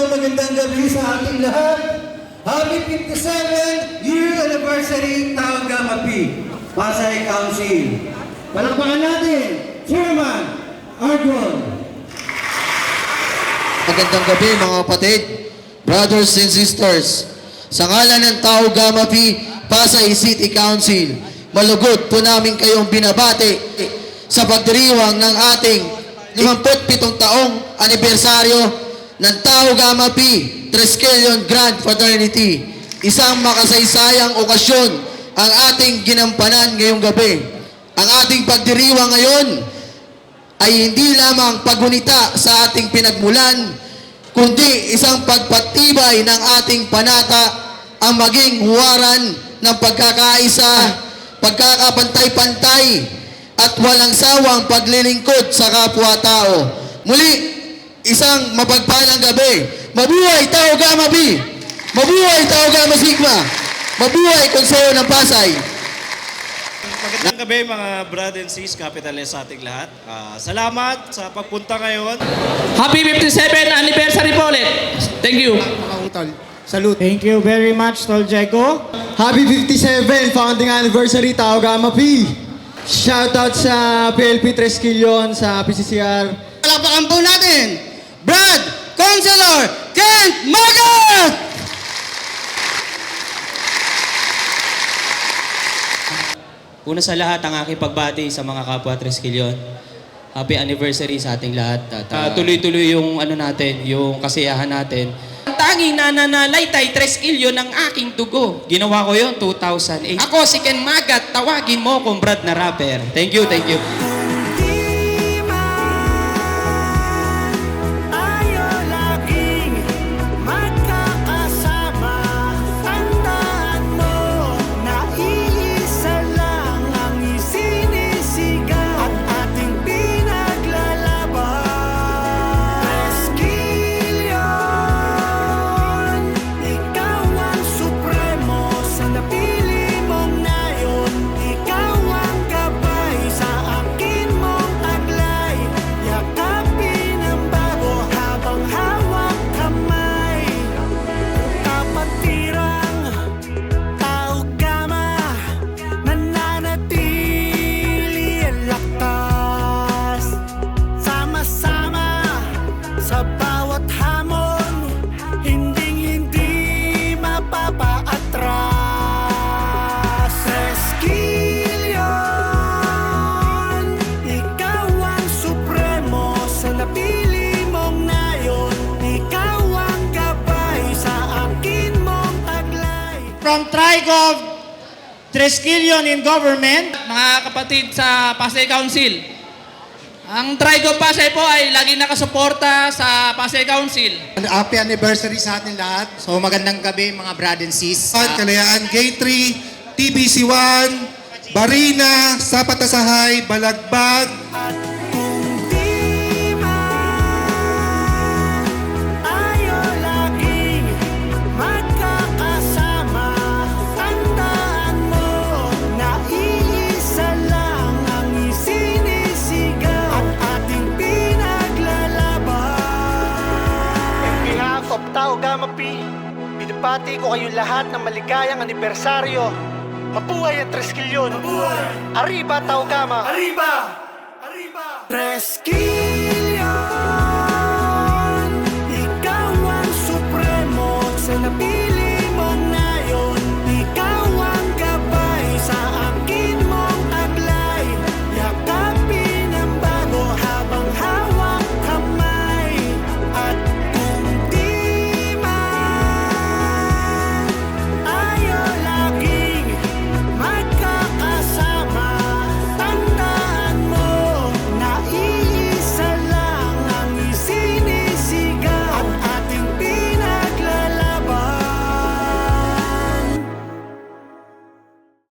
Magandang gabi sa ating lahat. Happy 57th year anniversary Tao Gamma Pi, Pasay Council. Palakpakan natin, Chairman Argon. Magandang gabi mga kapatid, brothers and sisters. Sa ngalan ng Tao Gamma Pi, Pasay City Council, malugod po namin kayong binabati sa pagdiriwang ng ating 57 taong anibersaryo ng Tao Gamma Pi Triskelion Grand Fraternity. Isang makasaysayang okasyon ang ating ginampanan ngayong gabi. Ang ating pagdiriwang ngayon ay hindi lamang pagunita sa ating pinagmulan, kundi isang pagpatibay ng ating panata ang maging huwaran ng pagkakaisa, pagkakapantay-pantay, at walang sawang paglilingkod sa kapwa-tao. Muli, isang mapagpalang gabi. Mabuhay Tao Gamma Pi! Mabuhay Tao Gamma Sigma! Mabuhay Konseho ng Pasay! Magandang gabi mga brother and sis, kapitales sa ating lahat. Salamat sa pagpunta ngayon. Happy 57th anniversary po ulit. Thank you. Salute. Thank you very much, Tol Jeco. Happy 57 founding anniversary Tao Gamma Pi. Shoutout sa PLP Triskelion, sa PCCR. Palakpakan po natin, Brad Councilor Kent Magat! Una sa lahat, ang aking pagbati sa mga kapwa Triskelion. Happy anniversary sa ating lahat. At tuloy-tuloy yung ano natin, yung kasiyahan natin. Ang tanging nananalaytay Triskelion ng aking dugo. Ginawa ko yon 2008. Ako si Ken Magat, tawagin mo kong Brad na rapper. Thank you, thank you. From Trigov Triskelion in Government. Mga kapatid sa Pasay Council. Ang Trigov Pasay po ay lagi nakasuporta sa Pasay Council. Happy anniversary sa atin lahat. So magandang gabi mga brad and sis. Kalayaan Gate 3, TBC1, Barina, Sapatasahay, Balagbag. Tao Gamma Pi, binabati ko kayong lahat ng maligayang anibersaryo. Mabuhay ang Triskelion! Mabuhay! Arriba Tao Gamma! Arriba! Arriba! Triskelion!